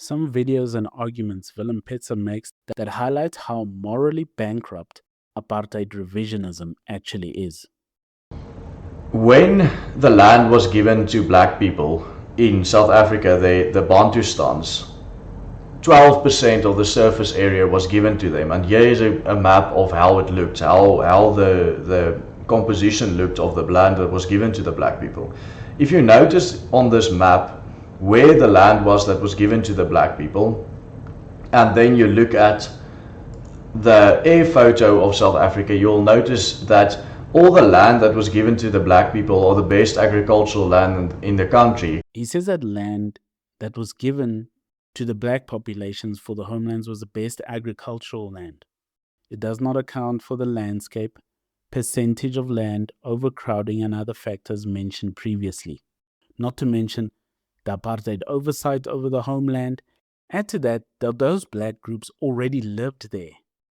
some videos and arguments Willem Petzer makes that highlight how morally bankrupt apartheid revisionism actually is. When the land was given to black people in South Africa, the Bantustans, 12% of the surface area was given to them. And here is a map of how it looked, how the composition looked of the land that was given to the black people. If you notice on this map where the land was that was given to the black people, and then you look at the air photo of South Africa, you'll notice that all the land that was given to the black people, or the best agricultural land in the country. He says that land that was given to the black populations for the homelands was the best agricultural land. It does not account for the landscape, percentage of land, overcrowding, and other factors mentioned previously. Not to mention the apartheid oversight over the homeland. Add to that those black groups already lived there.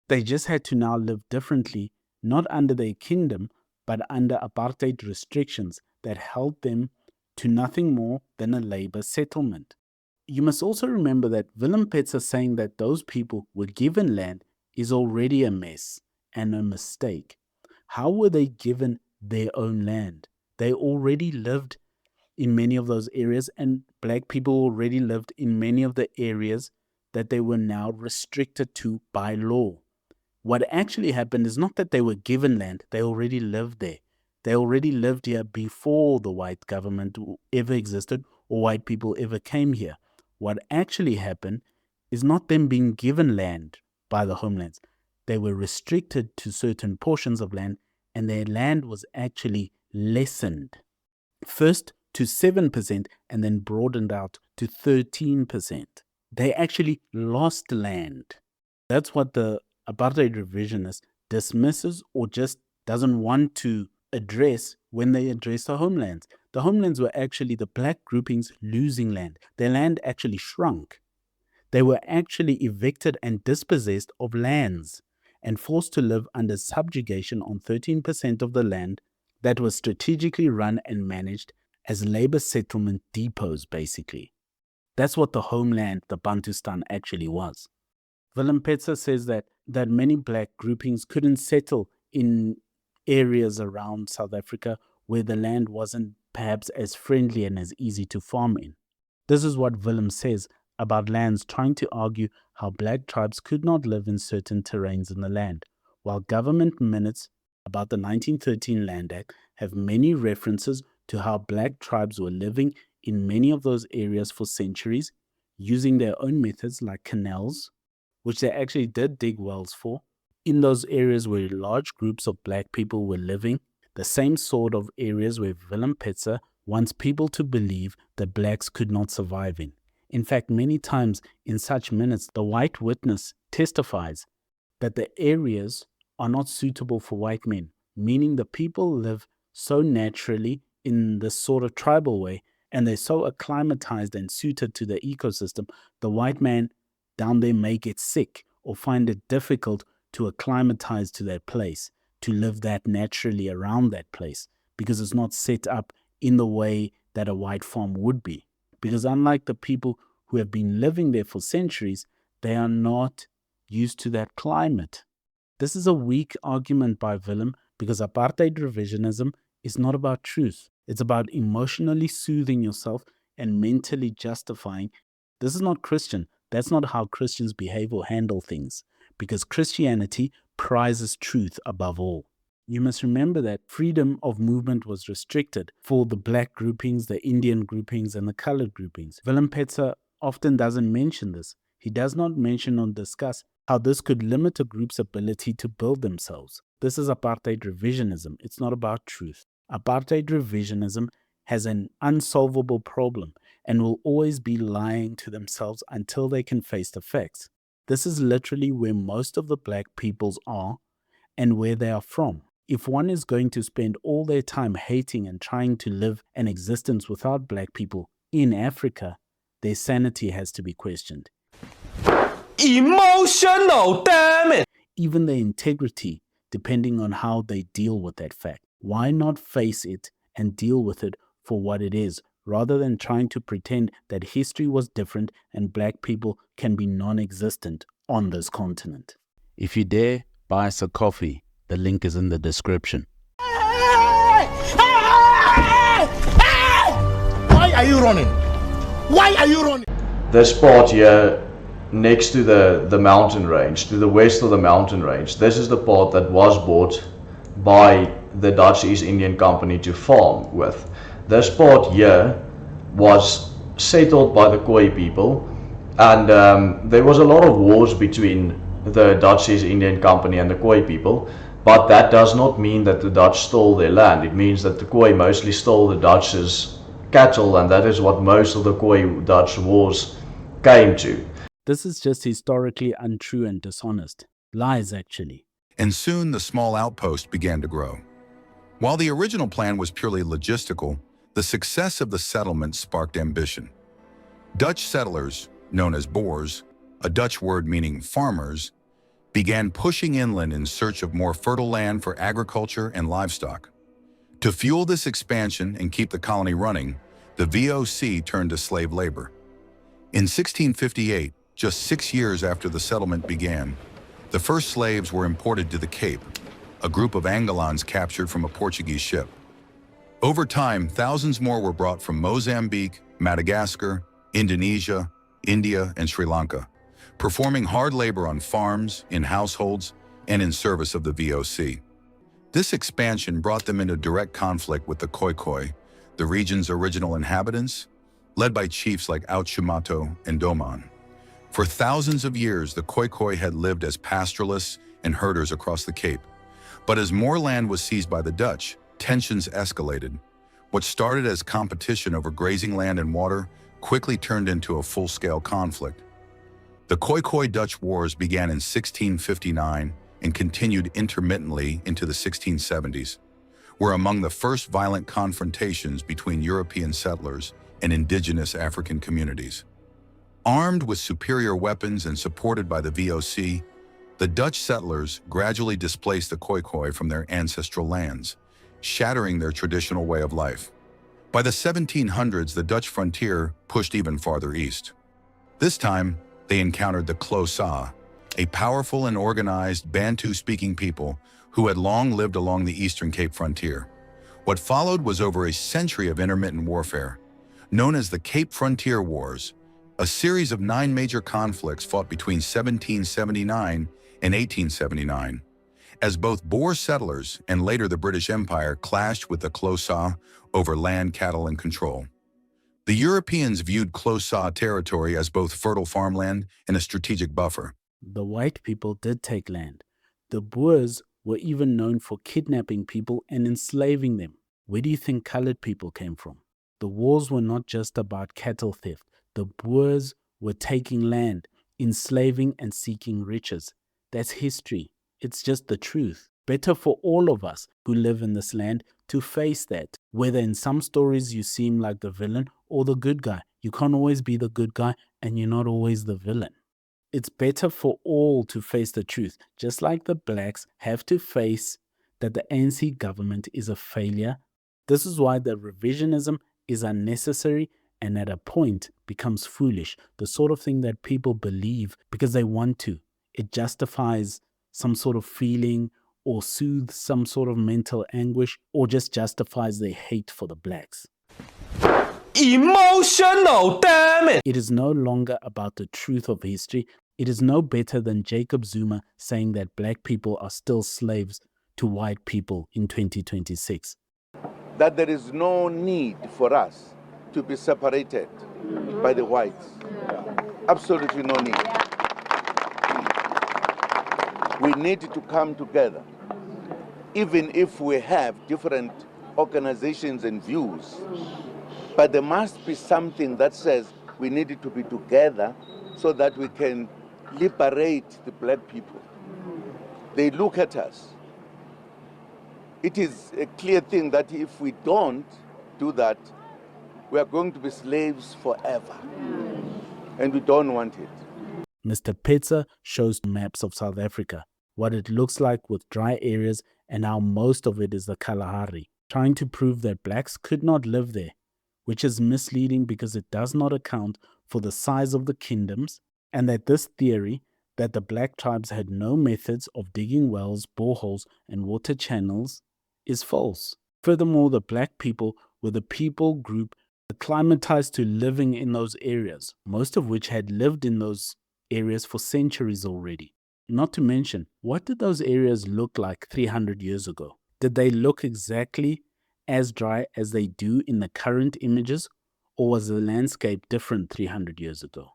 They just had to now live differently, not under their kingdom, but under apartheid restrictions that held them to nothing more than a labor settlement. You must also remember that Willem Petzer saying that those people were given land is already a mess and a mistake. How were they given their own land? They already lived in many of those areas, and black people already lived in many of the areas that they were now restricted to by law. What actually happened is not that they were given land, they already lived there. They already lived here before the white government ever existed or white people ever came here. What actually happened is not them being given land by the homelands. They were restricted to certain portions of land, and their land was actually lessened. First to 7% and then broadened out to 13%. They actually lost land. That's what the apartheid revisionist dismisses or just doesn't want to address when they address the homelands. The homelands were actually the black groupings losing land. Their land actually shrunk. They were actually evicted and dispossessed of lands and forced to live under subjugation on 13% of the land that was strategically run and managed as labor settlement depots, basically. That's what the homeland, the Bantustan, actually was. Willem Petzer says that many black groupings couldn't settle in areas around South Africa where the land wasn't perhaps as friendly and as easy to farm in. This is what Willem says about lands, trying to argue how black tribes could not live in certain terrains in the land, while government minutes about the 1913 Land Act have many references to how black tribes were living in many of those areas for centuries, using their own methods like canals, which they actually did dig wells for, in those areas where large groups of black people were living, the same sort of areas where Willem Petzer wants people to believe that blacks could not survive in. In fact, many times in such minutes, the white witness testifies that the areas are not suitable for white men, meaning the people live so naturally in this sort of tribal way, and they're so acclimatized and suited to the ecosystem, the white man down there may get sick or find it difficult to acclimatize to that place, to live that naturally around that place, because it's not set up in the way that a white farm would be. Because unlike the people who have been living there for centuries, they are not used to that climate. This is a weak argument by Willem, because apartheid revisionism is not about truth. It's about emotionally soothing yourself and mentally justifying. This is not Christian. That's not how Christians behave or handle things, because Christianity prizes truth above all. You must remember that freedom of movement was restricted for the black groupings, the Indian groupings, and the colored groupings. Willem Petzer often doesn't mention this. He does not mention or discuss how this could limit a group's ability to build themselves. This is apartheid revisionism. It's not about truth. Apartheid revisionism has an unsolvable problem and will always be lying to themselves until they can face the facts. This is literally where most of the black peoples are and where they are from. If one is going to spend all their time hating and trying to live an existence without black people in Africa, their sanity has to be questioned. Emotional, damn it! Even their integrity, depending on how they deal with that fact. Why not face it and deal with it for what it is, rather than trying to pretend that history was different and black people can be non-existent on this continent. If you dare, buy us a coffee. The link is in the description. Why are you running? Why are you running? This part here, next to the mountain range, to the west of the mountain range, this is the part that was bought by the Dutch East Indian Company to farm with. This part here was settled by the Khoi people, and there was a lot of wars between the Dutch East Indian Company and the Khoi people, but that does not mean that the Dutch stole their land. It means that the Khoi mostly stole the Dutch's cattle, and that is what most of the Khoi-Dutch wars came to. This is just historically untrue and dishonest. Lies, actually. And soon the small outpost began to grow. While the original plan was purely logistical, the success of the settlement sparked ambition. Dutch settlers, known as Boers, a Dutch word meaning farmers, began pushing inland in search of more fertile land for agriculture and livestock. To fuel this expansion and keep the colony running, the VOC turned to slave labor. In 1658, just 6 years after the settlement began, the first slaves were imported to the Cape, a group of Angolans captured from a Portuguese ship. Over time, thousands more were brought from Mozambique, Madagascar, Indonesia, India, and Sri Lanka, performing hard labor on farms, in households, and in service of the VOC. This expansion brought them into direct conflict with the Khoi, the region's original inhabitants, led by chiefs like Outsumato and Doman. For thousands of years, the Khoi had lived as pastoralists and herders across the Cape. But as more land was seized by the Dutch, tensions escalated. What started as competition over grazing land and water quickly turned into a full-scale conflict. The Khoi-Dutch Wars began in 1659 and continued intermittently into the 1670s, were among the first violent confrontations between European settlers and indigenous African communities. Armed with superior weapons and supported by the VOC, the Dutch settlers gradually displaced the Khoi from their ancestral lands, shattering their traditional way of life. By the 1700s, the Dutch frontier pushed even farther east. This time, they encountered the Xhosa, a powerful and organized Bantu-speaking people who had long lived along the Eastern Cape frontier. What followed was over a century of intermittent warfare, known as the Cape Frontier Wars, a series of 9 major conflicts fought between 1779 and 1879, as both Boer settlers and later the British Empire clashed with the Xhosa over land, cattle, and control. The Europeans viewed Xhosa territory as both fertile farmland and a strategic buffer. The white people did take land. The Boers were even known for kidnapping people and enslaving them. Where do you think colored people came from? The wars were not just about cattle theft. The Boers were taking land, enslaving and seeking riches. That's history. It's just the truth. Better for all of us who live in this land to face that. Whether in some stories you seem like the villain or the good guy. You can't always be the good guy and you're not always the villain. It's better for all to face the truth, just like the blacks have to face that the ANC government is a failure. This is why the revisionism is unnecessary and at a point becomes foolish, the sort of thing that people believe because they want to. It justifies some sort of feeling or soothes some sort of mental anguish or just justifies their hate for the blacks. Emotional, damn it! It is no longer about the truth of history. It is no better than Jacob Zuma saying that black people are still slaves to white people in 2026. That there is no need for us to be separated by the whites. Absolutely no need. We need to come together, even if we have different organizations and views. But there must be something that says we need to be together so that we can liberate the black people. They look at us. It is a clear thing that if we don't do that, we are going to be slaves forever. And we don't want it. Mr. Petzer shows maps of South Africa, what it looks like with dry areas and how most of it is the Kalahari, trying to prove that blacks could not live there. which is misleading because it does not account for the size of the kingdoms, and that this theory that the black tribes had no methods of digging wells, boreholes, and water channels is false. Furthermore, the black people were the people group acclimatized to living in those areas, most of which had lived in those areas for centuries already. Not to mention, what did those areas look like 300 years ago? Did they look exactly as dry as they do in the current images, or was the landscape different 300 years ago?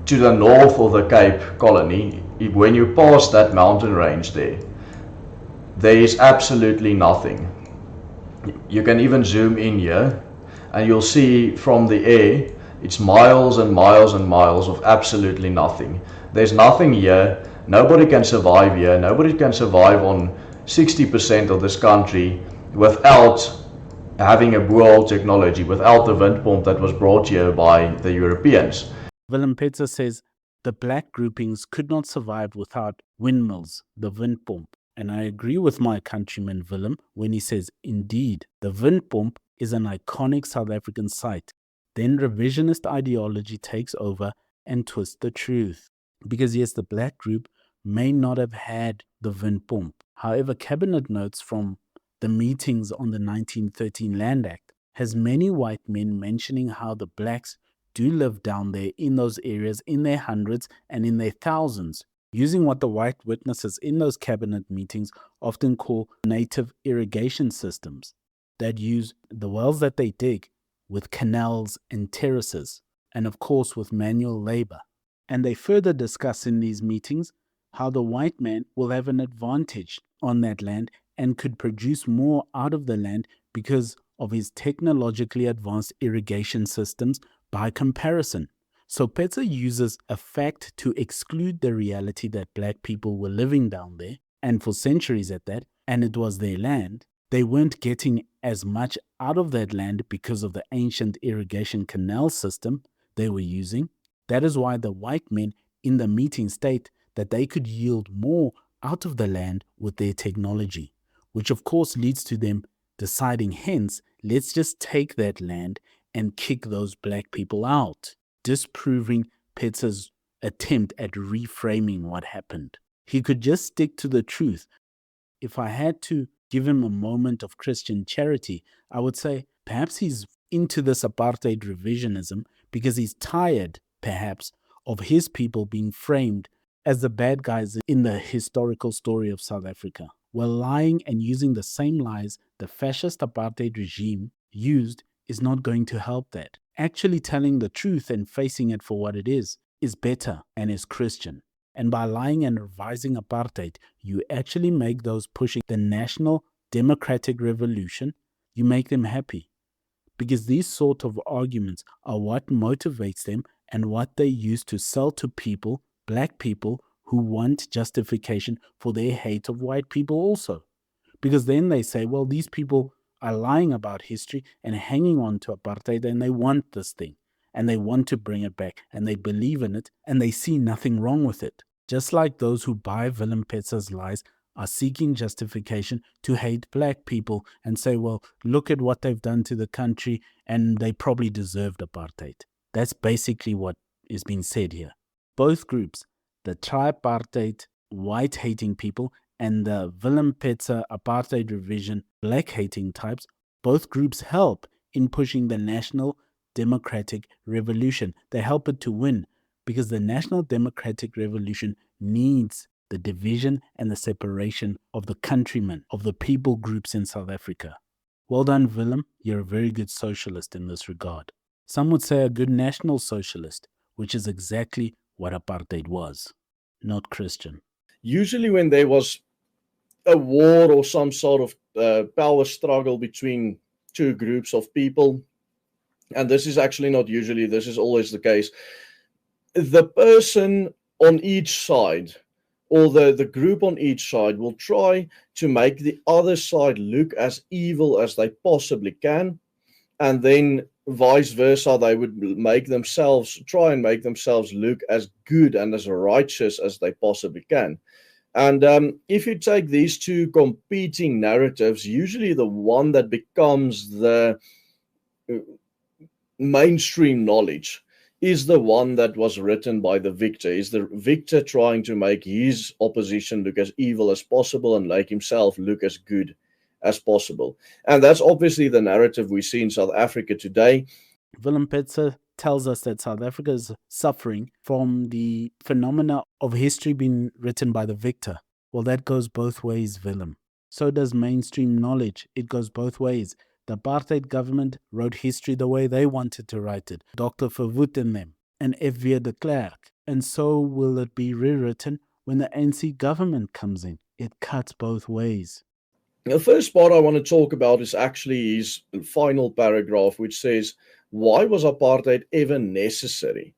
To the north of the Cape Colony, when you pass that mountain range there is absolutely nothing. You can even zoom in here and you'll see from the air it's miles and miles and miles of absolutely nothing. There's nothing here. Nobody can survive here. Nobody can survive on 60% of this country without having a world technology, without the wind pump that was brought here by the Europeans. Willem Petzer says the black groupings could not survive without windmills, the wind pump. And I agree with my countryman Willem when he says, indeed, the wind pump is an iconic South African sight. Then revisionist ideology takes over and twists the truth. Because yes, the black group may not have had the wind pump. However, cabinet notes from the meetings on the 1913 Land Act has many white men mentioning how the blacks do live down there in those areas in their hundreds and in their thousands, using what the white witnesses in those cabinet meetings often call native irrigation systems that use the wells that they dig with canals and terraces, and of course with manual labor. And they further discuss in these meetings how the white man will have an advantage on that land and could produce more out of the land because of his technologically advanced irrigation systems by comparison. So Petzer uses a fact to exclude the reality that black people were living down there, and for centuries at that, and it was their land. They weren't getting as much out of that land because of the ancient irrigation canal system they were using. That is why the white men in the meeting state that they could yield more out of the land with their technology, which of course leads to them deciding, hence, let's just take that land and kick those black people out, disproving Petzer's attempt at reframing what happened. He could just stick to the truth. If I had to give him a moment of Christian charity, I would say perhaps he's into this apartheid revisionism because he's tired, perhaps, of his people being framed as the bad guys in the historical story of South Africa, while lying and using the same lies the fascist apartheid regime used is not going to help that. Actually telling the truth and facing it for what it is better and is Christian. And by lying and revising apartheid, you actually make those pushing the national democratic revolution, you make them happy. Because these sort of arguments are what motivates them and what they use to sell to people, black people, who want justification for their hate of white people also. Because then they say, well, these people are lying about history and hanging on to apartheid, and they want this thing, and they want to bring it back, and they believe in it, and they see nothing wrong with it. Just like those who buy Willem Petzer's lies are seeking justification to hate black people and say, well, look at what they've done to the country, and they probably deserved apartheid. That's basically what is being said here. Both groups, the tripartite white-hating people and the Willem Petzer apartheid revision black-hating types, both groups help in pushing the national democratic revolution. They help it to win because the national democratic revolution needs the division and the separation of the countrymen, of the people groups in South Africa. Well done, Willem. You're a very good socialist in this regard. Some would say a good national socialist, which is exactly what apartheid was, not Christian. Usually when there was a war or some sort of power struggle between two groups of people, and this is actually not usually, this is always the case, the person on each side or the group on each side will try to make the other side look as evil as they possibly can, and then vice versa, they would try and make themselves look as good and as righteous as they possibly can. And if you take these two competing narratives, usually the one that becomes the mainstream knowledge is the one that was written by the victor. Is the victor trying to make his opposition look as evil as possible and make himself look as good as possible? And that's obviously the narrative we see in South Africa today. Willem Petzer tells us that South Africa is suffering from the phenomena of history being written by the victor. Well, that goes both ways, Willem. So does mainstream knowledge. It goes both ways. The apartheid government wrote history the way they wanted to write it. Dr. Verwoerd and them, and F.V. de Klerk. And so will it be rewritten when the ANC government comes in. It cuts both ways. The first part I want to talk about is actually his final paragraph, which says, why was apartheid ever necessary?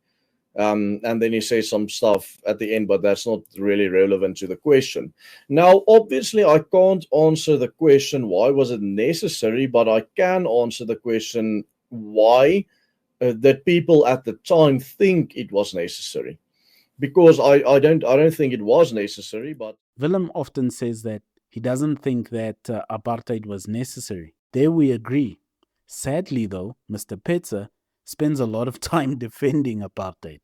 And then he says some stuff at the end, but that's not really relevant to the question. Now, obviously, I can't answer the question, why was it necessary? But I can answer the question, why that people at the time think it was necessary. Because I don't think it was necessary, but Willem often says that he doesn't think that apartheid was necessary. There we agree. Sadly, though, Mr. Petzer spends a lot of time defending apartheid.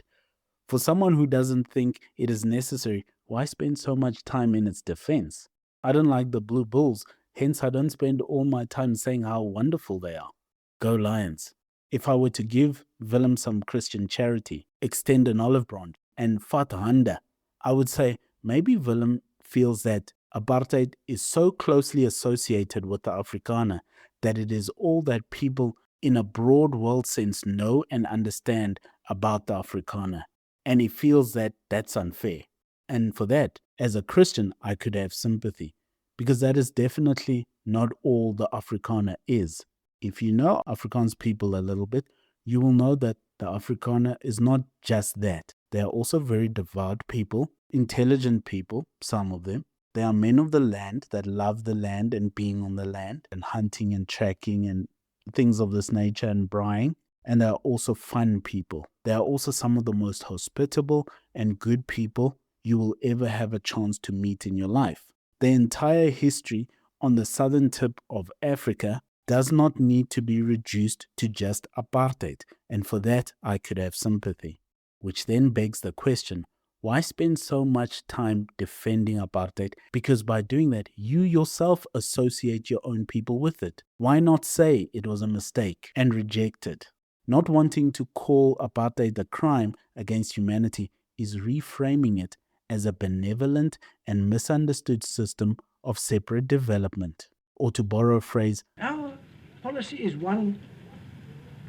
For someone who doesn't think it is necessary, why spend so much time in its defense? I don't like the Blue Bulls, hence I don't spend all my time saying how wonderful they are. Go Lions. If I were to give Willem some Christian charity, extend an olive branch, and Fatahanda, I would say maybe Willem feels that apartheid is so closely associated with the Afrikaner that it is all that people in a broad world sense know and understand about the Afrikaner. And he feels that that's unfair. And for that, as a Christian, I could have sympathy, because that is definitely not all the Afrikaner is. If you know Afrikaans people a little bit, you will know that the Afrikaner is not just that. They are also very devout people, intelligent people, some of them. They are men of the land that love the land and being on the land and hunting and tracking and things of this nature and braaiing. And they are also fun people. They are also some of the most hospitable and good people you will ever have a chance to meet in your life. The entire history on the southern tip of Africa does not need to be reduced to just apartheid, and for that I could have sympathy. Which then begs the question, why spend so much time defending apartheid? Because by doing that, you yourself associate your own people with it. Why not say it was a mistake and reject it? Not wanting to call apartheid a crime against humanity is reframing it as a benevolent and misunderstood system of separate development. Or to borrow a phrase, our policy is one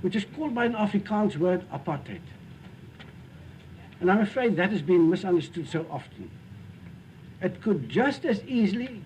which is called by an Afrikaans word apartheid. And I'm afraid that has been misunderstood so often. It could just as easily,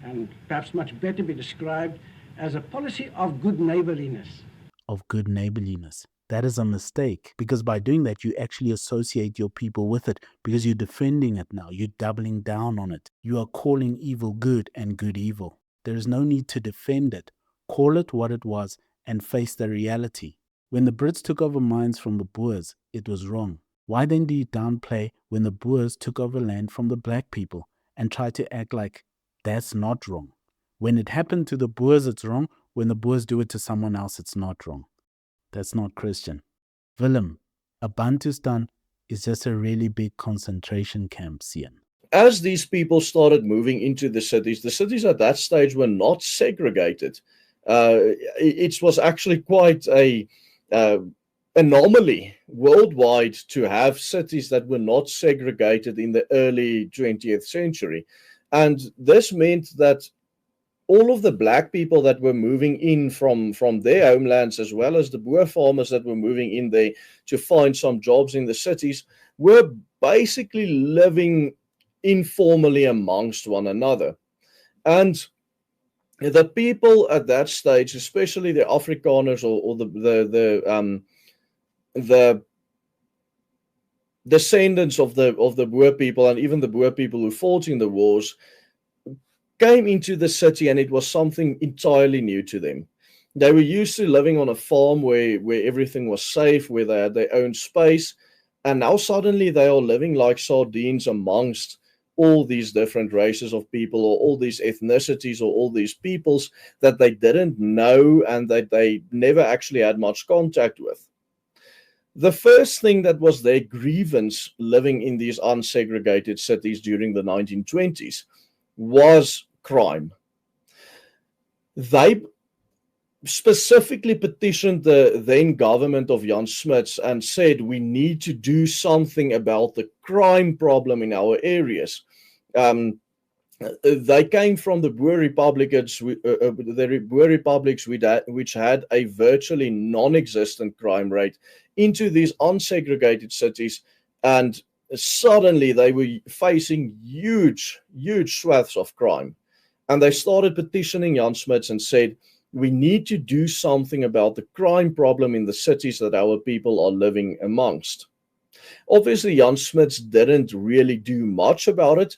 and perhaps much better, be described as a policy of good neighborliness. Of good neighborliness. That is a mistake, because by doing that, you actually associate your people with it, because you're defending it now. You're doubling down on it. You are calling evil good and good evil. There is no need to defend it. Call it what it was and face the reality. When the Brits took over mines from the Boers, it was wrong. Why then do you downplay when the Boers took over land from the black people and try to act like that's not wrong? When it happened to the Boers, it's wrong. When the Boers do it to someone else, it's not wrong. That's not Christian. Willem, a Bantustan is just a really big concentration camp, Sian. As these people started moving into the cities at that stage were not segregated. It was actually quite a anomaly worldwide to have cities that were not segregated in the early 20th century. And this meant that all of the black people that were moving in from their homelands, as well as the Boer farmers that were moving in there to find some jobs in the cities, were basically living informally amongst one another. And the people at that stage, especially the Afrikaners or the descendants of the Boer people, and even the Boer people who fought in the wars, came into the city, and it was something entirely new to them. They were used to living on a farm where everything was safe, where they had their own space, and now suddenly they are living like sardines amongst all these different races of people, or all these ethnicities, or all these peoples that they didn't know and that they never actually had much contact with. The first thing that was their grievance living in these unsegregated cities during the 1920s was crime. They specifically petitioned the then government of Jan Smuts and said, we need to do something about the crime problem in our areas. They came from the Boer republics, which had a virtually non-existent crime rate, into these unsegregated cities, and suddenly they were facing huge swaths of crime. And they started petitioning Jan Smuts and said, we need to do something about the crime problem in the cities that our people are living amongst. Obviously, Jan Smuts didn't really do much about it.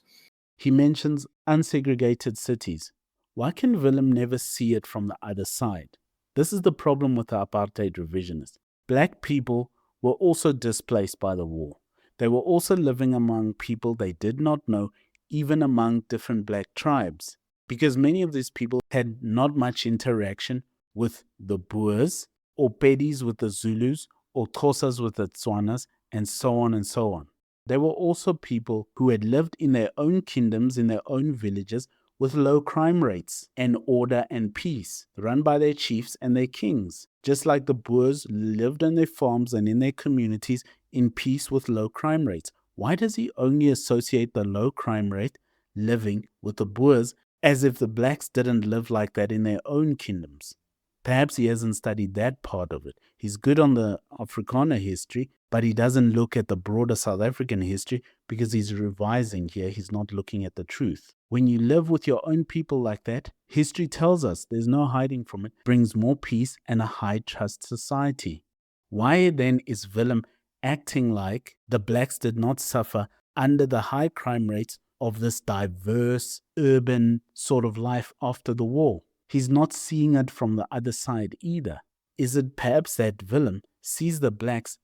He mentions unsegregated cities. Why can Willem never see it from the other side? This is the problem with the apartheid revisionists. Black people were also displaced by the war. They were also living among people they did not know, even among different black tribes, because many of these people had not much interaction with the Boers, or Pedis with the Zulus, or Xhosas with the Tswanas, and so on and so on. They were also people who had lived in their own kingdoms, in their own villages, with low crime rates and order and peace, run by their chiefs and their kings, just like the Boers lived on their farms and in their communities in peace with low crime rates. Why does he only associate the low crime rate living with the Boers, as if the blacks didn't live like that in their own kingdoms? Perhaps he hasn't studied that part of it. He's good on the Afrikaner history, but he doesn't look at the broader South African history because he's revising here. He's not looking at the truth. When you live with your own people like that, history tells us, there's no hiding from it, brings more peace and a high trust society. Why then is Willem acting like the blacks did not suffer under the high crime rates of this diverse, urban sort of life after the war? He's not seeing it from the other side either. Is it perhaps that Willem sees the blacks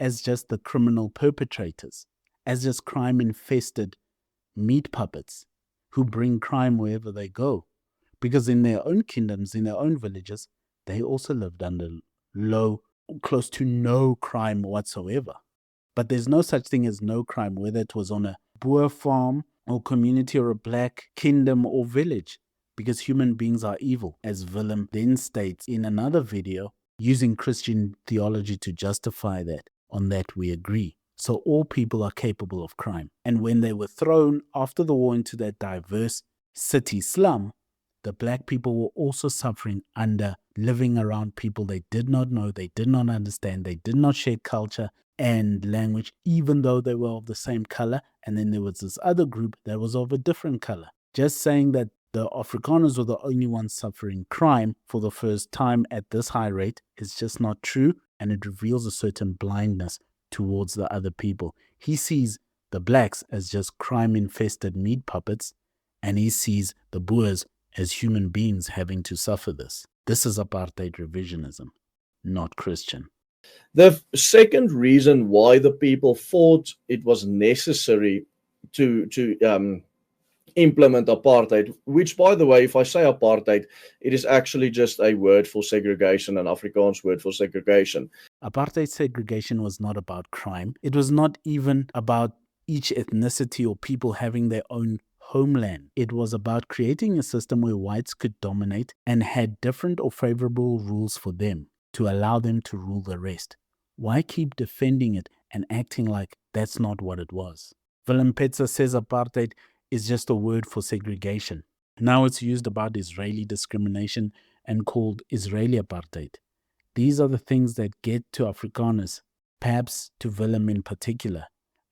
as just the criminal perpetrators, as just crime-infested meat puppets who bring crime wherever they go? Because in their own kingdoms, in their own villages, they also lived under low, close to no crime whatsoever. But there's no such thing as no crime, whether it was on a Boer farm or community or a black kingdom or village, because human beings are evil, as Willem then states in another video, using Christian theology to justify that. On that we agree. So all people are capable of crime. And when they were thrown after the war into that diverse city slum, the black people were also suffering under living around people they did not know, they did not understand, they did not share culture and language, even though they were of the same color. And then there was this other group that was of a different color. Just saying that the Afrikaners were the only ones suffering crime for the first time at this high rate is just not true, and it reveals a certain blindness towards the other people. He sees the blacks as just crime-infested meat puppets, and he sees the Boers as human beings having to suffer this. This is apartheid revisionism, not Christian. The second reason why the people thought it was necessary to implement apartheid, which, by the way, if I say apartheid, it is actually just a word for segregation, an Afrikaans word for segregation. Apartheid segregation was not about crime. It was not even about each ethnicity or people having their own homeland. It was about creating a system where whites could dominate and had different or favorable rules for them to allow them to rule the rest. Why keep defending it and acting like that's not what it was? Willem Petzer says apartheid is just a word for segregation. Now it's used about Israeli discrimination and called Israeli apartheid. These are the things that get to Afrikaners, perhaps to Willem in particular.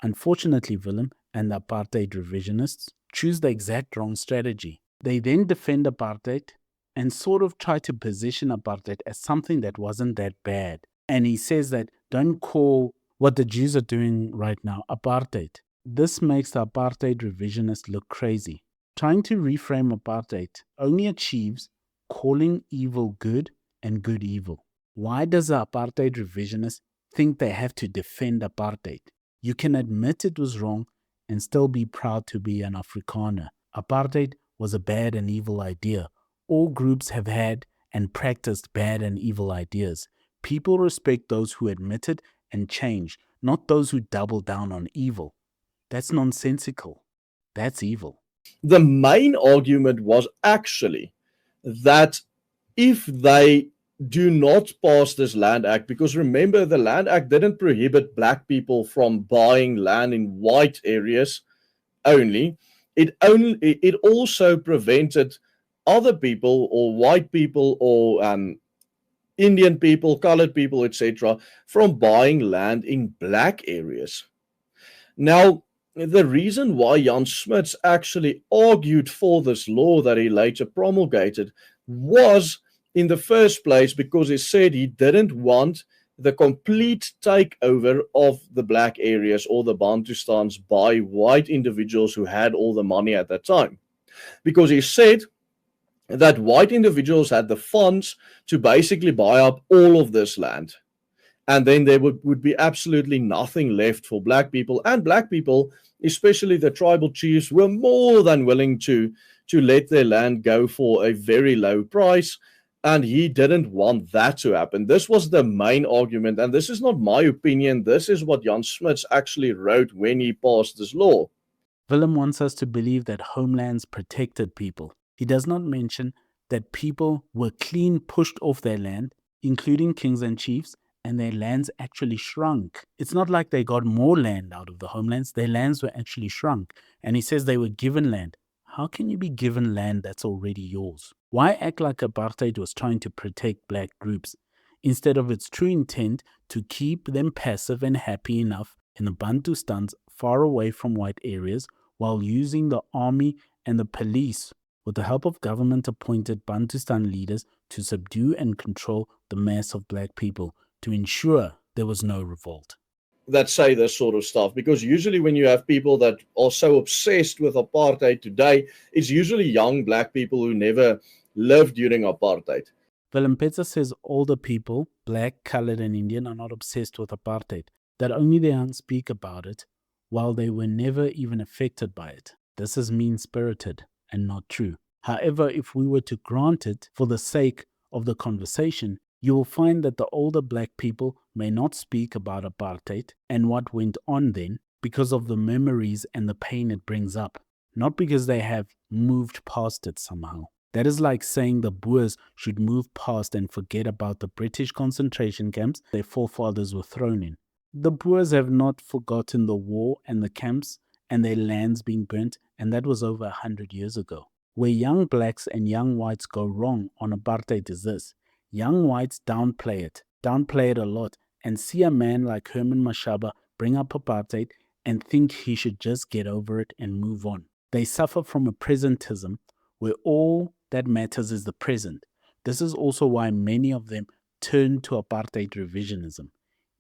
Unfortunately, Willem and the apartheid revisionists choose the exact wrong strategy. They then defend apartheid and sort of try to position apartheid as something that wasn't that bad. And he says that don't call what the Jews are doing right now apartheid. This makes the apartheid revisionist look crazy. Trying to reframe apartheid only achieves calling evil good and good evil. Why does the apartheid revisionist think they have to defend apartheid? You can admit it was wrong and still be proud to be an Afrikaner. Apartheid was a bad and evil idea. All groups have had and practiced bad and evil ideas. People respect those who admit it and change, not those who double down on evil. That's nonsensical. That's evil. The main argument was actually that if they do not pass this Land Act, because remember, the Land Act didn't prohibit black people from buying land in white areas only. It also prevented other people or white people or Indian people, colored people, etc., from buying land in black areas. Now, the reason why Jan Smuts actually argued for this law that he later promulgated was, in the first place, because he said he didn't want the complete takeover of the black areas or the Bantustans by white individuals who had all the money at that time. Because he said that white individuals had the funds to basically buy up all of this land. And then there would be absolutely nothing left for black people. And black people, especially the tribal chiefs, were more than willing to let their land go for a very low price. And he didn't want that to happen. This was the main argument. And this is not my opinion. This is what Jan Smuts actually wrote when he passed this law. Willem wants us to believe that homelands protected people. He does not mention that people were clean pushed off their land, including kings and chiefs, and their lands actually shrunk. It's not like they got more land out of the homelands. Their lands were actually shrunk. And he says they were given land. How can you be given land that's already yours? Why act like apartheid was trying to protect black groups, instead of its true intent to keep them passive and happy enough in the Bantustans far away from white areas, while using the army and the police with the help of government-appointed Bantustan leaders to subdue and control the mass of black people, to ensure there was no revolt. That say this sort of stuff, because usually when you have people that are so obsessed with apartheid today, it's usually young black people who never lived during apartheid. Willem Petzer says older people, black, colored, and Indian, are not obsessed with apartheid, that only the young speak about it, while they were never even affected by it. This is mean-spirited and not true. However, if we were to grant it for the sake of the conversation, you will find that the older black people may not speak about apartheid and what went on then because of the memories and the pain it brings up, not because they have moved past it somehow. That is like saying the Boers should move past and forget about the British concentration camps their forefathers were thrown in. The Boers have not forgotten the war and the camps and their lands being burnt, and that was over 100 years ago. Where young blacks and young whites go wrong on apartheid is this. Young whites downplay it a lot, and see a man like Herman Mashaba bring up apartheid and think he should just get over it and move on. They suffer from a presentism where all that matters is the present. This is also why many of them turn to apartheid revisionism.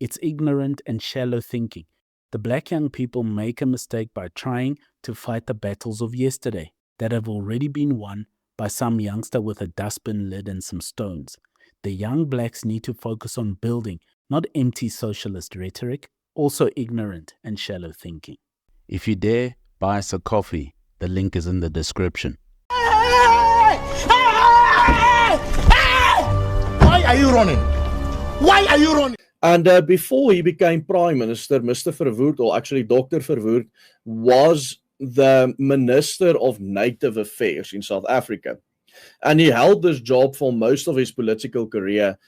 It's ignorant and shallow thinking. The black young people make a mistake by trying to fight the battles of yesterday that have already been won by some youngster with a dustbin lid and some stones. The young blacks need to focus on building, not empty socialist rhetoric, also ignorant and shallow thinking. If you dare, buy us a coffee. The link is in the description. Why are you running? Why are you running? And before he became Prime Minister, Mr. Verwoerd, or actually Dr. Verwoerd, was the Minister of Native Affairs in South Africa. And he held this job for most of his political career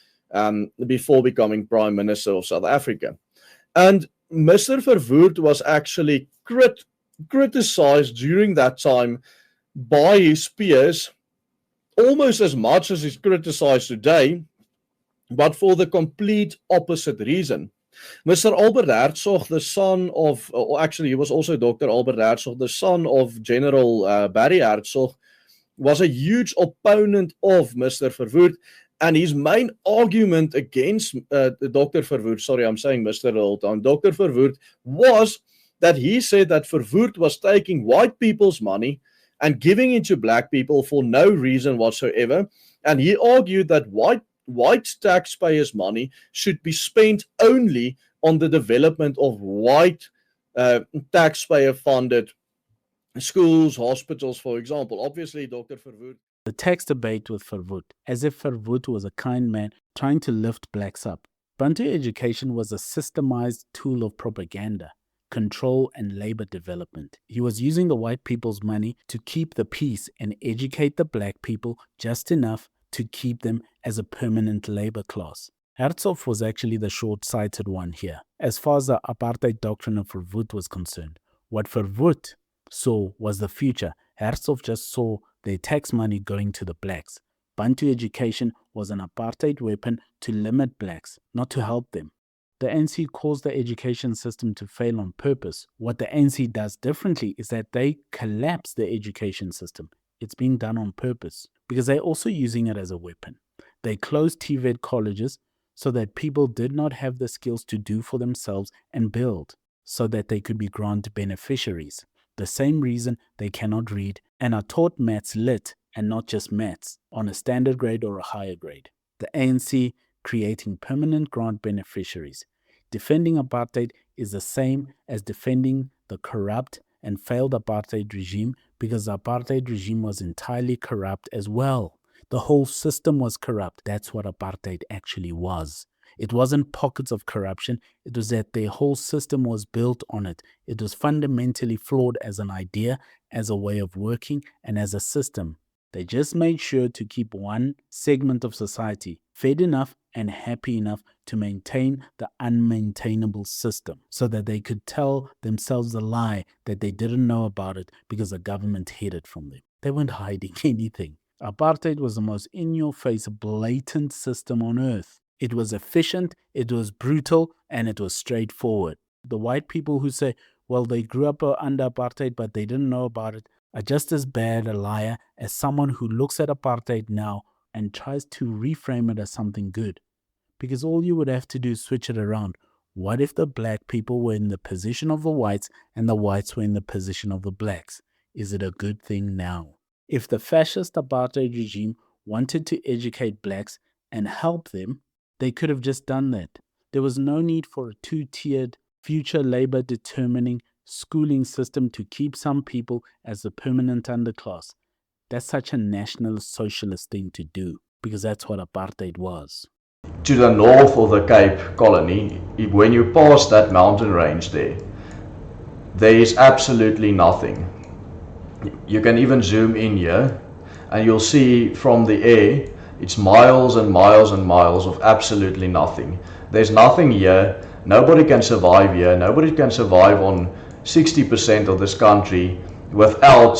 before becoming Prime Minister of South Africa. And Mr. Verwoerd was actually criticized during that time by his peers almost as much as he's criticized today, but for the complete opposite reason. Mr. Albert Hertzog, the son of, or actually he was also Dr. Albert Hertzog, the son of General Barry Hertzog, was a huge opponent of Mr. Verwoerd, and his main argument against Dr. Verwoerd, sorry, I'm saying Mr. the whole time, Dr. Verwoerd, was that he said that Verwoerd was taking white people's money and giving it to black people for no reason whatsoever, and he argued that white taxpayers' money should be spent only on the development of white taxpayer-funded schools, hospitals, for example. Obviously, Dr. Verwoerd. The tax debate with Verwoerd, as if Verwoerd was a kind man trying to lift blacks up. Bantu education was a systemized tool of propaganda, control, and labor development. He was using the white people's money to keep the peace and educate the black people just enough to keep them as a permanent labor class. Herzog was actually the short-sighted one here, as far as the apartheid doctrine of Verwoerd was concerned. What Verwoerd saw was the future. Herzog just saw their tax money going to the blacks. Bantu education was an apartheid weapon to limit blacks, not to help them. The ANC caused the education system to fail on purpose. What the ANC does differently is that they collapse the education system. It's being done on purpose because they're also using it as a weapon. They closed TVET colleges so that people did not have the skills to do for themselves and build, so that they could be grant beneficiaries. The same reason they cannot read and are taught maths lit and not just maths on a standard grade or a higher grade. The ANC creating permanent grant beneficiaries. Defending apartheid is the same as defending the corrupt and failed apartheid regime, because the apartheid regime was entirely corrupt as well. The whole system was corrupt. That's what apartheid actually was. It wasn't pockets of corruption. It was that their whole system was built on it. It was fundamentally flawed as an idea, as a way of working, and as a system. They just made sure to keep one segment of society fed enough and happy enough to maintain the unmaintainable system, so that they could tell themselves the lie that they didn't know about it because the government hid it from them. They weren't hiding anything. Apartheid was the most in-your-face, blatant system on earth. It was efficient, it was brutal, and it was straightforward. The white people who say, well, they grew up under apartheid, but they didn't know about it, are just as bad a liar as someone who looks at apartheid now and tries to reframe it as something good. Because all you would have to do is switch it around. What if the black people were in the position of the whites and the whites were in the position of the blacks? Is it a good thing now? If the fascist apartheid regime wanted to educate blacks and help them, they could have just done that. There was no need for a two-tiered, future labor determining schooling system to keep some people as the permanent underclass. That's such a nationalist socialist thing to do, because that's what apartheid was. To the north of the Cape Colony, when you pass that mountain range there is absolutely nothing. You can even zoom in here and you'll see from the air it's miles and miles and miles of absolutely nothing. There's nothing here. Nobody can survive here. Nobody can survive on 60% of this country without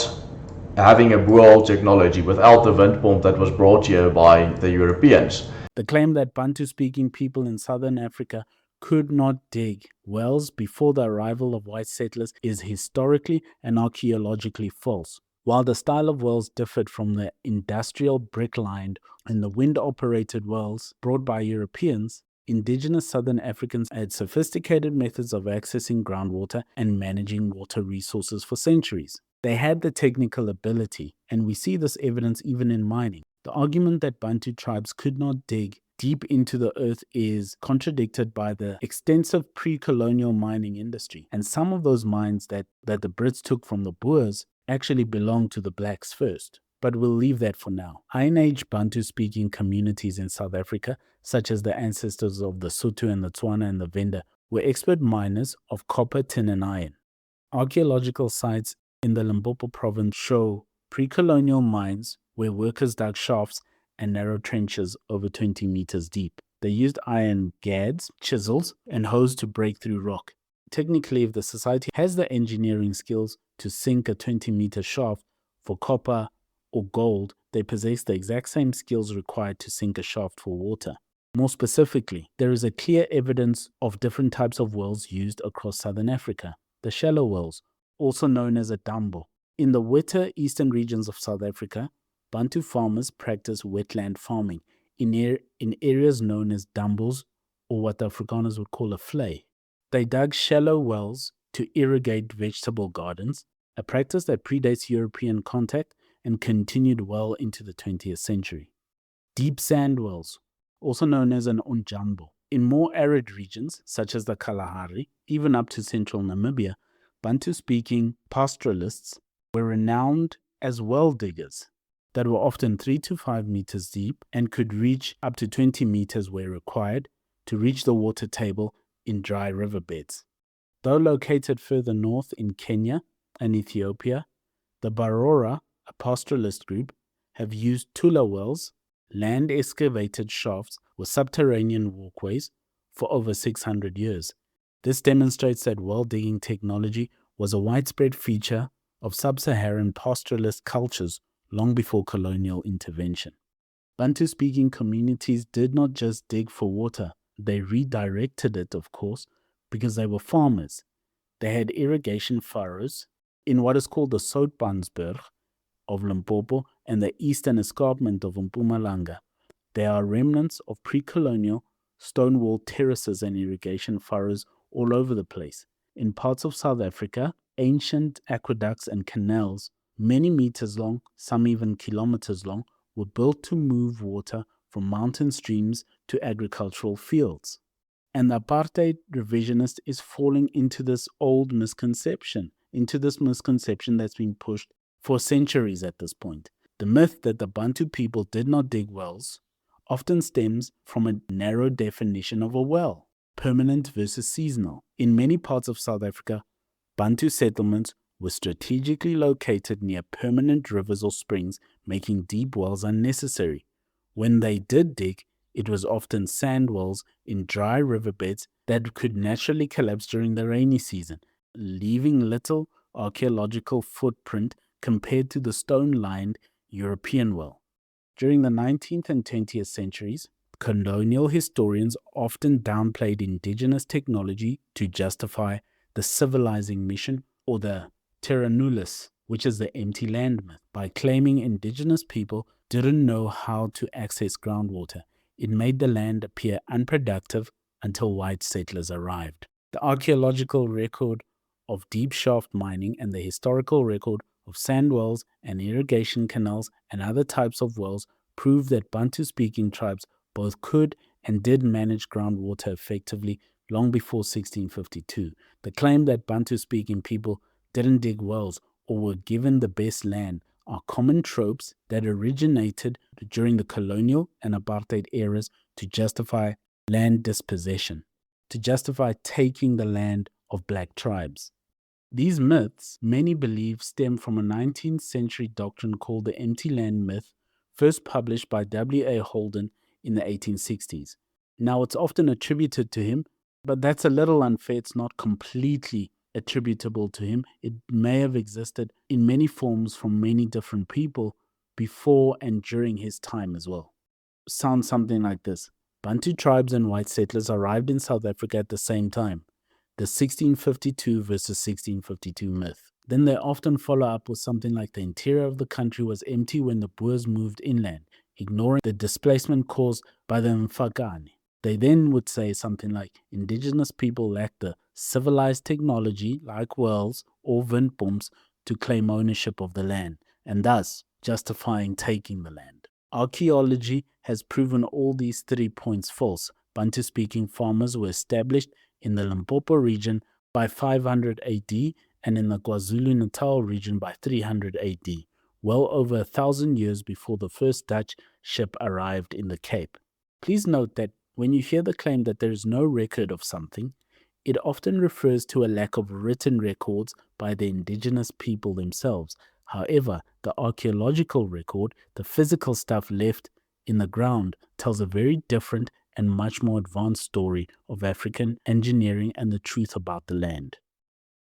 having a boreal technology, without the wind pump that was brought here by the Europeans. The claim that Bantu-speaking people in southern Africa could not dig wells before the arrival of white settlers is historically and archaeologically false. While the style of wells differed from the industrial brick-lined and the wind-operated wells brought by Europeans, indigenous southern Africans had sophisticated methods of accessing groundwater and managing water resources for centuries. They had the technical ability, and we see this evidence even in mining. The argument that Bantu tribes could not dig deep into the earth is contradicted by the extensive pre-colonial mining industry. And some of those mines that the Brits took from the Boers actually belonged to the blacks first. But we'll leave that for now. Iron Age Bantu-speaking communities in South Africa, such as the ancestors of the Sotho and the Tswana and the Venda, were expert miners of copper, tin and iron. Archaeological sites in the Limpopo province show pre-colonial mines where workers dug shafts and narrow trenches over 20 meters deep. They used iron gads, chisels, and hoes to break through rock. Technically, if the society has the engineering skills to sink a 20-meter shaft for copper or gold, they possess the exact same skills required to sink a shaft for water. More specifically, there is a clear evidence of different types of wells used across southern Africa. The shallow wells, also known as a dambo. In the wetter eastern regions of South Africa, Bantu farmers practice wetland farming in areas known as dambos, or what the Afrikaners would call a vlei. They dug shallow wells to irrigate vegetable gardens, a practice that predates European contact and continued well into the 20th century. Deep sand wells, also known as an onjambo. In more arid regions, such as the Kalahari, even up to central Namibia, Bantu-speaking pastoralists were renowned as well diggers that were often 3 to 5 meters deep and could reach up to 20 meters where required to reach the water table in dry riverbeds. Though located further north in Kenya and Ethiopia, the Barora, a pastoralist group, have used tula wells, land-excavated shafts with subterranean walkways, for over 600 years. This demonstrates that well digging technology was a widespread feature of sub-Saharan pastoralist cultures long before colonial intervention. Bantu-speaking communities did not just dig for water, they redirected it, of course, because they were farmers. They had irrigation furrows in what is called the Soutpansberg of Limpopo and the eastern escarpment of Mpumalanga. There are remnants of pre-colonial stone wall terraces and irrigation furrows all over the place. In parts of South Africa, ancient aqueducts and canals, many meters long, some even kilometers long, were built to move water from mountain streams to agricultural fields. And the apartheid revisionist is falling into this old misconception, that's been pushed for centuries at this point. The myth that the Bantu people did not dig wells often stems from a narrow definition of a well, permanent versus seasonal. In many parts of South Africa, Bantu settlements were strategically located near permanent rivers or springs, making deep wells unnecessary. When they did dig, it was often sand wells in dry riverbeds that could naturally collapse during the rainy season, leaving little archaeological footprint compared to the stone-lined European well. During the 19th and 20th centuries, colonial historians often downplayed indigenous technology to justify the civilizing mission, or the terra nullius, which is the empty land myth, by claiming indigenous people didn't know how to access groundwater. It made the land appear unproductive until white settlers arrived. The archaeological record of deep shaft mining and the historical record of sand wells and irrigation canals and other types of wells prove that Bantu-speaking tribes both could and did manage groundwater effectively long before 1652. The claim that Bantu-speaking people didn't dig wells or were given the best land are common tropes that originated during the colonial and apartheid eras to justify land dispossession, to justify taking the land of black tribes. These myths, many believe, stem from a 19th century doctrine called the empty land myth, first published by W.A. Holden in the 1860s. Now, it's often attributed to him, but that's a little unfair. It's not completely attributable to him. It may have existed in many forms from many different people before and during his time as well. Sounds something like this. Bantu tribes and white settlers arrived in South Africa at the same time. The 1652 versus 1652 myth. Then they often follow up with something like the interior of the country was empty when the Boers moved inland, ignoring the displacement caused by the Mfakani. They then would say something like indigenous people lacked the civilized technology like wells or windpumps to claim ownership of the land, and thus justifying taking the land. Archaeology has proven all these 3 points false. Bantu-speaking farmers were established in the Limpopo region by 500 AD and in the KwaZulu-Natal region by 300 AD, well over 1,000 years before the first Dutch ship arrived in the Cape. Please note that when you hear the claim that there is no record of something, it often refers to a lack of written records by the indigenous people themselves. However, the archaeological record, the physical stuff left in the ground, tells a very different and much more advanced story of African engineering and the truth about the land.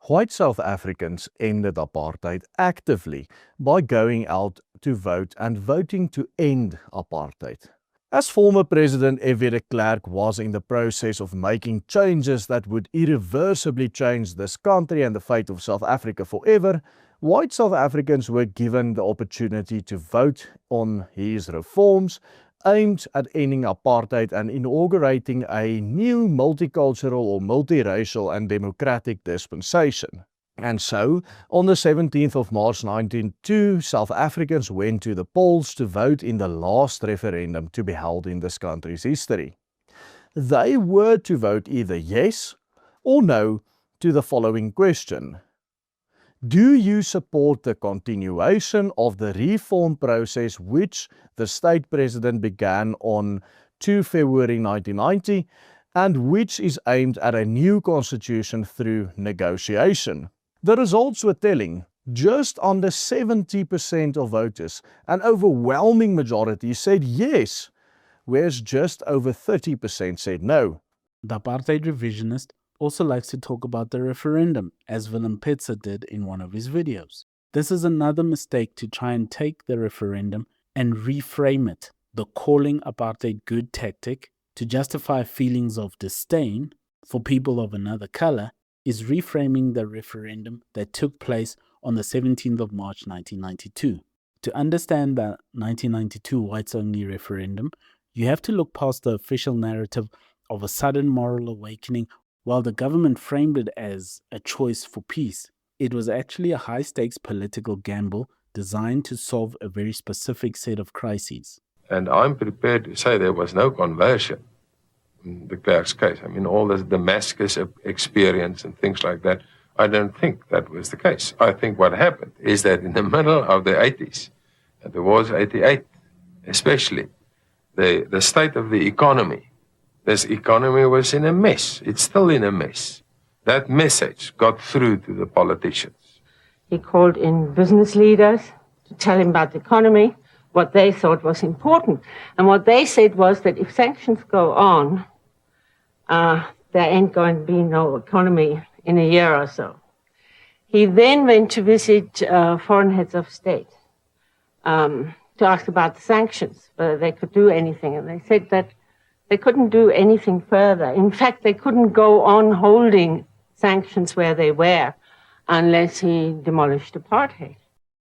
White South Africans ended apartheid actively by going out to vote and voting to end apartheid. As former President F.W. de Klerk was in the process of making changes that would irreversibly change this country and the fate of South Africa forever, white South Africans were given the opportunity to vote on his reforms aimed at ending apartheid and inaugurating a new multicultural or multiracial and democratic dispensation. And so, on the 17th of March 1902, South Africans went to the polls to vote in the last referendum to be held in this country's history. They were to vote either yes or no to the following question: Do you support the continuation of the reform process which the state president began on 2 February 1990 and which is aimed at a new constitution through negotiation? The results were telling. Just under 70% of voters, an overwhelming majority, said yes, whereas just over 30% said no. The apartheid revisionist also likes to talk about the referendum, as Willem Petzer did in one of his videos. This is another mistake to try and take the referendum and reframe it. The calling apartheid good tactic to justify feelings of disdain for people of another color is reframing the referendum that took place on the 17th of March 1992. To understand the 1992 whites-only referendum, you have to look past the official narrative of a sudden moral awakening. While the government framed it as a choice for peace, it was actually a high-stakes political gamble designed to solve a very specific set of crises. And I'm prepared to say there was no conversion in de Klerk's case. I mean, all the Damascus experience and things like that, I don't think that was the case. I think what happened is that in the middle of the 80s, and towards 88 especially, the state of the economy, this economy was in a mess. It's still in a mess. That message got through to the politicians. He called in business leaders to tell him about the economy, what they thought was important. And what they said was that if sanctions go on, there ain't going to be no economy in a year or so. He then went to visit foreign heads of state to ask about the sanctions, whether they could do anything. And they said that they couldn't do anything further. In fact, they couldn't go on holding sanctions where they were unless he demolished apartheid.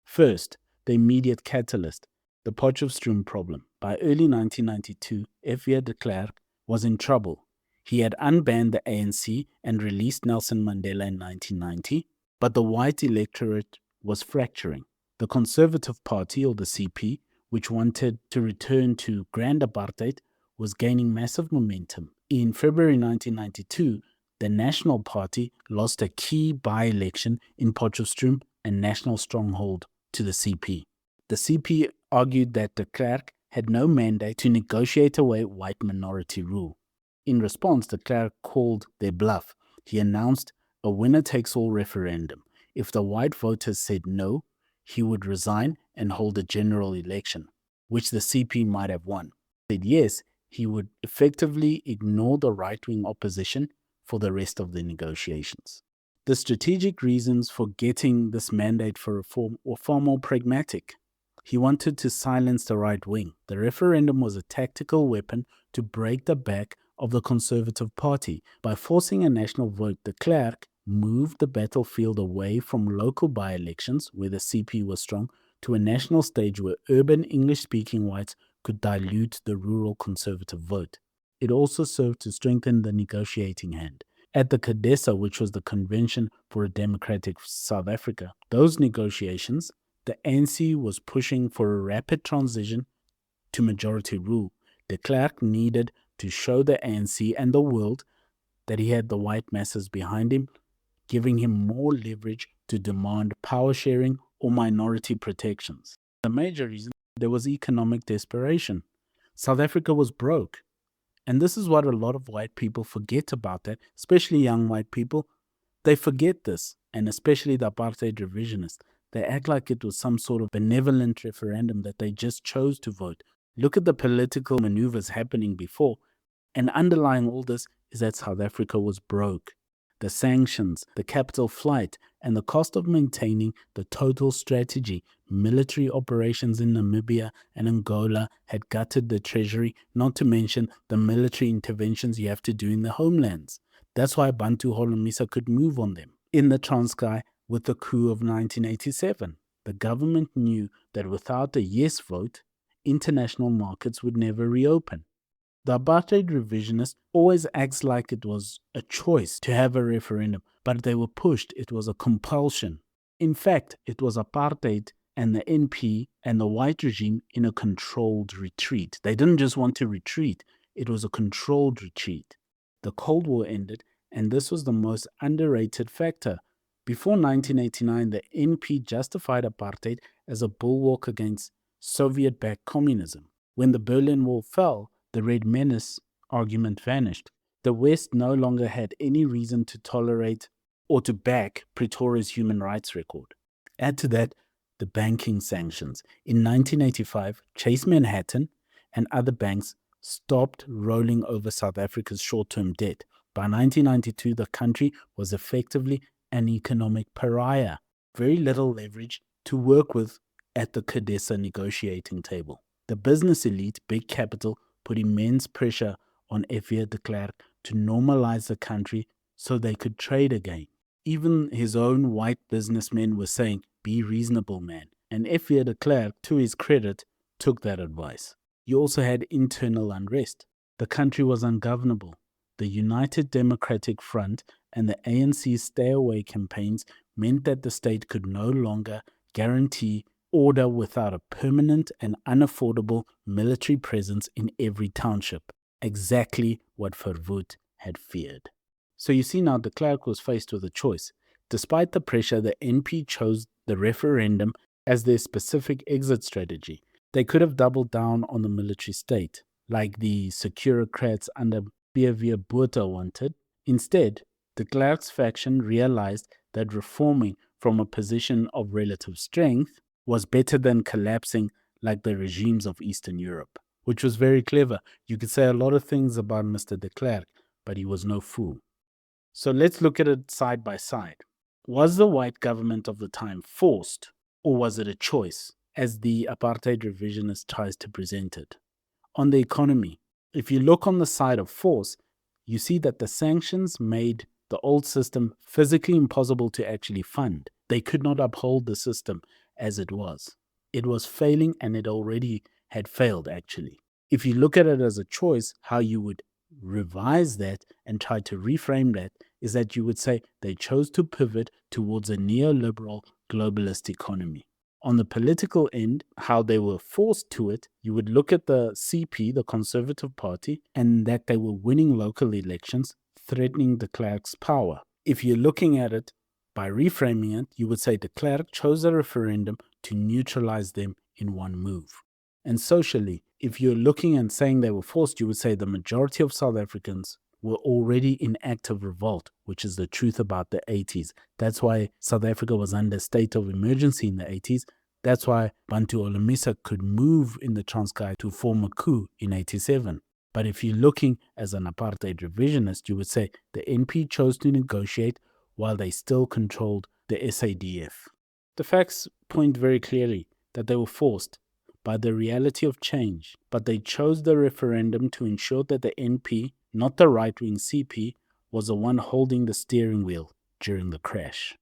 First, the immediate catalyst, the Potchefstroom problem. By early 1992, F.V. de Klerk was in trouble. He had unbanned the ANC and released Nelson Mandela in 1990, but the white electorate was fracturing. The Conservative Party, or the CP, which wanted to return to grand apartheid, was gaining massive momentum. In February 1992, the National Party lost a key by-election in Potchefstroom, a national stronghold, to the CP. The CP argued that de Klerk had no mandate to negotiate away white minority rule. In response, de Klerk called their bluff. He announced a winner-takes-all referendum. If the white voters said no, he would resign and hold a general election, which the CP might have won. Said yes, he would effectively ignore the right-wing opposition for the rest of the negotiations. The strategic reasons for getting this mandate for reform were far more pragmatic. He wanted to silence the right wing. The referendum was a tactical weapon to break the back of the Conservative Party. By forcing a national vote, de Klerk moved the battlefield away from local by-elections, where the CP was strong, to a national stage where urban English-speaking whites could dilute the rural Conservative vote. It also served to strengthen the negotiating hand. At the CODESA, which was the Convention for a Democratic South Africa, those negotiations, the ANC was pushing for a rapid transition to majority rule. De Klerk needed to show the ANC and the world that he had the white masses behind him, giving him more leverage to demand power sharing or minority protections. The major reason, there was economic desperation. South Africa was broke. And this is what a lot of white people forget about that, especially young white people. They forget this, and especially the apartheid revisionists. They act like it was some sort of benevolent referendum that they just chose to vote. Look at the political maneuvers happening before, and underlying all this is that South Africa was broke. The sanctions, the capital flight, and the cost of maintaining the total strategy, military operations in Namibia and Angola had gutted the treasury, not to mention the military interventions you have to do in the homelands. That's why Bantu Holomisa could move on them. In the Transkei, with the coup of 1987, the government knew that without a yes vote, international markets would never reopen. The apartheid revisionist always acts like it was a choice to have a referendum, but they were pushed. It was a compulsion. In fact, it was apartheid and the NP and the white regime in a controlled retreat. They didn't just want to retreat. It was a controlled retreat. The Cold War ended, and this was the most underrated factor. Before 1989, the NP justified apartheid as a bulwark against Soviet-backed communism. When the Berlin Wall fell, the Red Menace argument vanished. The West no longer had any reason to tolerate or to back Pretoria's human rights record. Add to that the banking sanctions. In 1985, Chase Manhattan and other banks stopped rolling over South Africa's short-term debt. By 1992, the country was effectively an economic pariah. Very little leverage to work with at the CODESA negotiating table. The business elite, big capital, put immense pressure on F.W. de Klerk to normalize the country so they could trade again. Even his own white businessmen were saying, "Be reasonable, man." And F.W. de Klerk, to his credit, took that advice. You also had internal unrest. The country was ungovernable. The United Democratic Front and the ANC's stay-away campaigns meant that the state could no longer guarantee order without a permanent and unaffordable military presence in every township. Exactly what Verwoerd had feared. So you see now de Klerk was faced with a choice. Despite the pressure, the NP chose the referendum as their specific exit strategy. They could have doubled down on the military state, like the Securocrats under P.W. Botha wanted. Instead, de Klerk's faction realized that reforming from a position of relative strength was better than collapsing like the regimes of Eastern Europe, which was very clever. You could say a lot of things about Mr. de Klerk, but he was no fool. So let's look at it side by side. Was the white government of the time forced, or was it a choice, as the apartheid revisionist tries to present it? On the economy, if you look on the side of force, you see that the sanctions made the old system physically impossible to actually fund. They could not uphold the system as it was. It was failing, and it already had failed, actually. If you look at it as a choice, how you would revise that and try to reframe that is that you would say they chose to pivot towards a neoliberal globalist economy. On the political end, how they were forced to it, you would look at the CP, the Conservative Party, and that they were winning local elections, threatening de Klerk's power. If you're looking at it by reframing it, you would say de Klerk chose a referendum to neutralize them in one move. And socially, if you're looking and saying they were forced, you would say the majority of South Africans were already in active revolt, which is the truth about the 80s. That's why South Africa was under state of emergency in the 80s. That's why Bantu Olomisa could move in the Transkei to form a coup in 87. But if you're looking as an apartheid revisionist, you would say the NP chose to negotiate while they still controlled the SADF. The facts point very clearly that they were forced by the reality of change, but they chose the referendum to ensure that the NP, not the right-wing CP, was the one holding the steering wheel during the crash.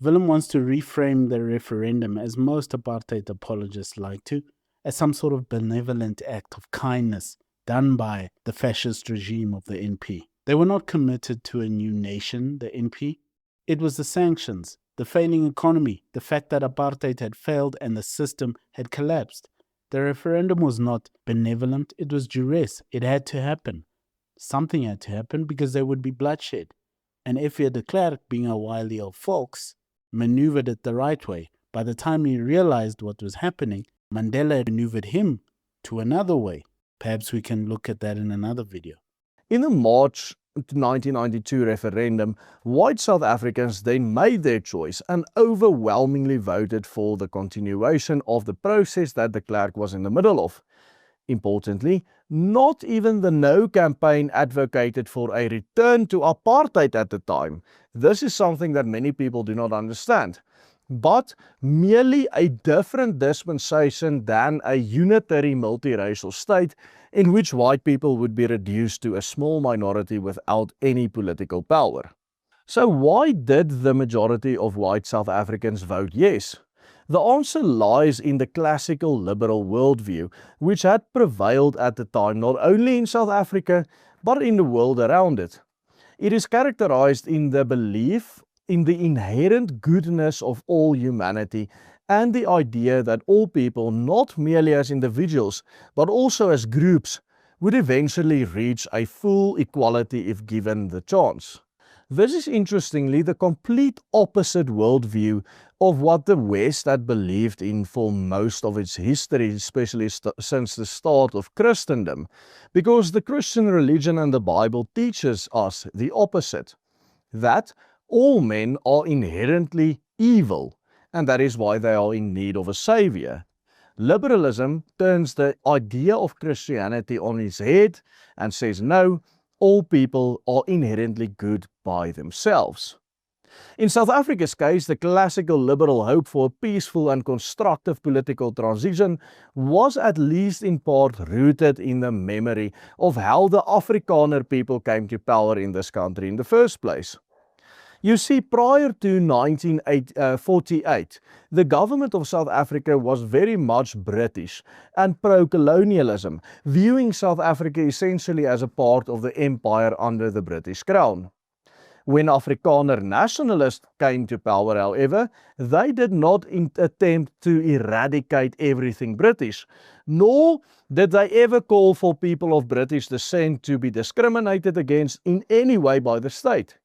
Willem wants to reframe the referendum, as most apartheid apologists like to, as some sort of benevolent act of kindness done by the fascist regime of the NP. They were not committed to a new nation, the NP. It was the sanctions, the failing economy, the fact that apartheid had failed and the system had collapsed. The referendum was not benevolent, it was duress. It had to happen. Something had to happen because there would be bloodshed. And F.W. de Klerk, being a wily old fox, maneuvered it the right way. By the time he realized what was happening, Mandela had maneuvered him to another way. Perhaps we can look at that in another video. In the March 1992 referendum, white South Africans then made their choice and overwhelmingly voted for the continuation of the process that de Klerk was in the middle of. Importantly, not even the No campaign advocated for a return to apartheid at the time. This is something that many people do not understand. But merely a different dispensation than a unitary multiracial state in which white people would be reduced to a small minority without any political power. So why did the majority of white South Africans vote yes? The answer lies in the classical liberal worldview, which had prevailed at the time not only in South Africa, but in the world around it. It is characterized in the belief in the inherent goodness of all humanity and the idea that all people, not merely as individuals, but also as groups, would eventually reach a full equality if given the chance. This is interestingly the complete opposite worldview of what the West had believed in for most of its history, especially since the start of Christendom, because the Christian religion and the Bible teaches us the opposite, that all men are inherently evil, and that is why they are in need of a savior. Liberalism turns the idea of Christianity on its head and says no, all people are inherently good by themselves. In South Africa's case, the classical liberal hope for a peaceful and constructive political transition was at least in part rooted in the memory of how the Afrikaner people came to power in this country in the first place. You see, prior to 1948, the government of South Africa was very much British and pro-colonialism, viewing South Africa essentially as a part of the empire under the British Crown. When Afrikaner nationalists came to power, however, they did not attempt to eradicate everything British, nor did they ever call for people of British descent to be discriminated against in any way by the state.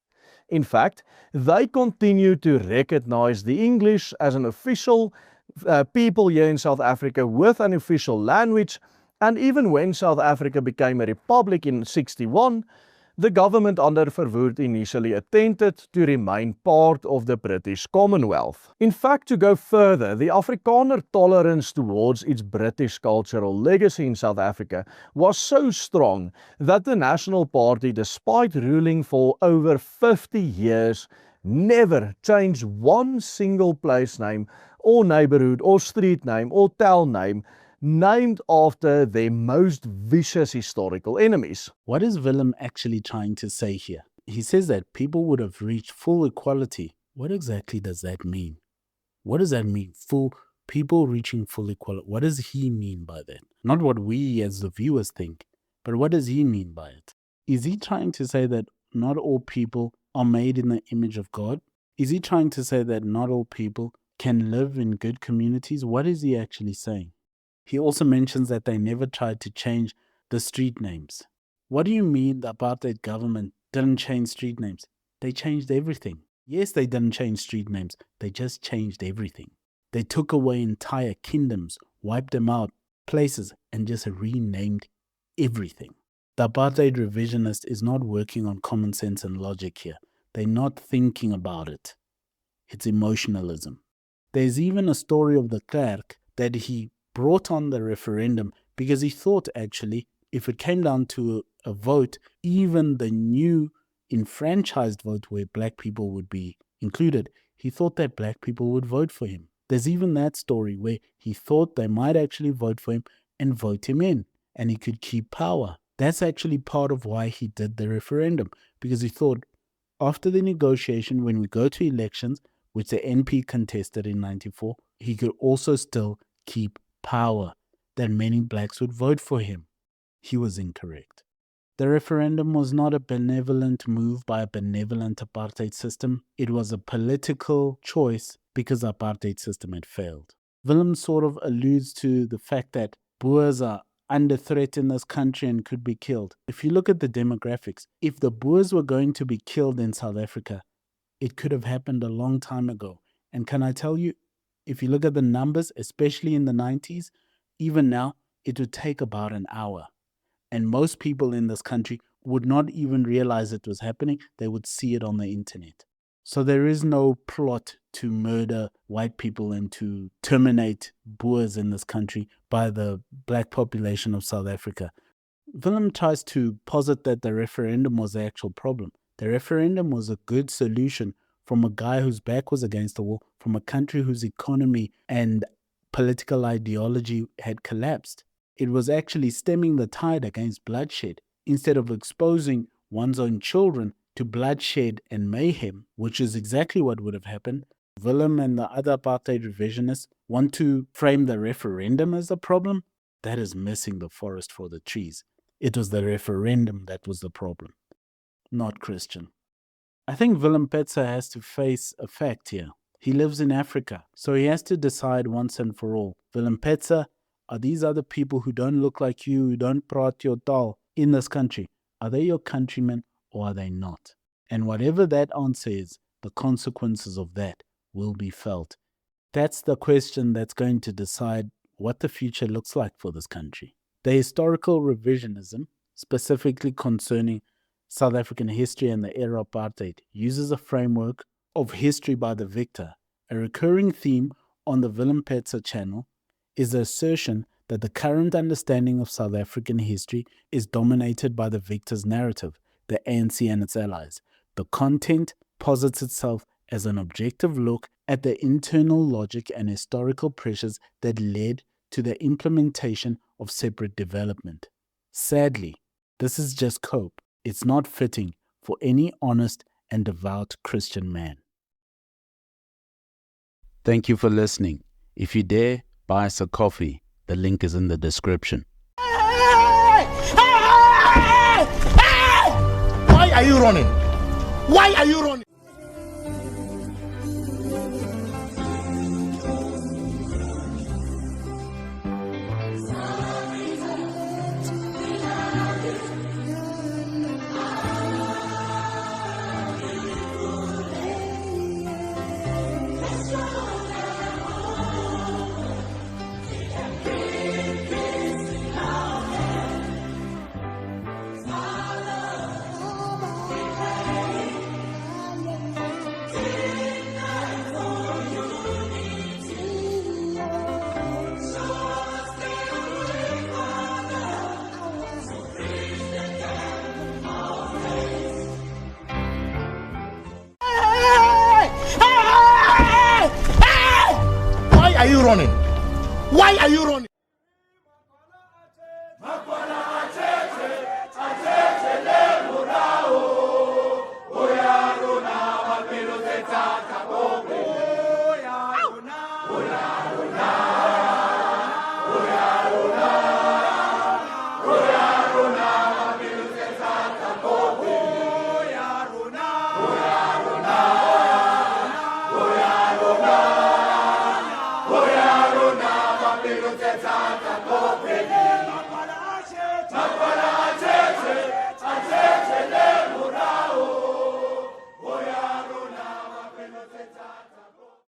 In fact, they continue to recognize the English as an official people here in South Africa with an official language, and even when South Africa became a republic in 1961, the government under Verwoerd initially attempted to remain part of the British Commonwealth. In fact, to go further, the Afrikaner tolerance towards its British cultural legacy in South Africa was so strong that the National Party, despite ruling for over 50 years, never changed one single place name or neighborhood or street name or town name named after their most vicious historical enemies. What is Willem actually trying to say here? He says that people would have reached full equality. What exactly does that mean? What does that mean? People reaching full equality. What does he mean by that? Not what we as the viewers think, but what does he mean by it? Is he trying to say that not all people are made in the image of God? Is he trying to say that not all people can live in good communities? What is he actually saying? He also mentions that they never tried to change the street names. What do you mean the apartheid government didn't change street names? They changed everything. Yes, they didn't change street names. They just changed everything. They took away entire kingdoms, wiped them out, places, and just renamed everything. The apartheid revisionist is not working on common sense and logic here. They're not thinking about it. It's emotionalism. There's even a story of the clerk that he brought on the referendum because he thought actually if it came down to a vote, even the new enfranchised vote where black people would be included, he thought that black people would vote for him. There's even that story where he thought they might actually vote for him and vote him in and he could keep power. That's actually part of why he did the referendum, because he thought after the negotiation, when we go to elections, which the NP contested in 94, he could also still keep power, that many blacks would vote for him. He was incorrect. The referendum was not a benevolent move by a benevolent apartheid system. It was a political choice because the apartheid system had failed. Willem sort of alludes to the fact that Boers are under threat in this country and could be killed. If you look at the demographics, if the Boers were going to be killed in South Africa, it could have happened a long time ago. And can I tell you, if you look at the numbers, especially in the 90s, even now, it would take about an hour. And most people in this country would not even realize it was happening. They would see it on the internet. So there is no plot to murder white people and to terminate Boers in this country by the black population of South Africa. Willem tries to posit that the referendum was the actual problem. The referendum was a good solution from a guy whose back was against the wall, from a country whose economy and political ideology had collapsed. It was actually stemming the tide against bloodshed. Instead of exposing one's own children to bloodshed and mayhem, which is exactly what would have happened, Willem and the other apartheid revisionists want to frame the referendum as the problem. That is missing the forest for the trees. It was the referendum that was the problem, not Christian. I think Willem Petzer has to face a fact here. He lives in Africa, so he has to decide once and for all. Willem Petzer, are these other people who don't look like you, who don't praat your taal in this country, are they your countrymen or are they not? And whatever that answer is, the consequences of that will be felt. That's the question that's going to decide what the future looks like for this country. The historical revisionism, specifically concerning South African history and the era of apartheid, uses a framework of history by the victor. A recurring theme on the Willem Petzer channel is the assertion that the current understanding of South African history is dominated by the victor's narrative, the ANC and its allies. The content posits itself as an objective look at the internal logic and historical pressures that led to the implementation of separate development. Sadly, this is just cope. It's not fitting for any honest and devout Christian man. Thank you for listening. If you dare, buy us a coffee. The link is in the description. Why are you running? Why are you running? Why are you running? Why are you running?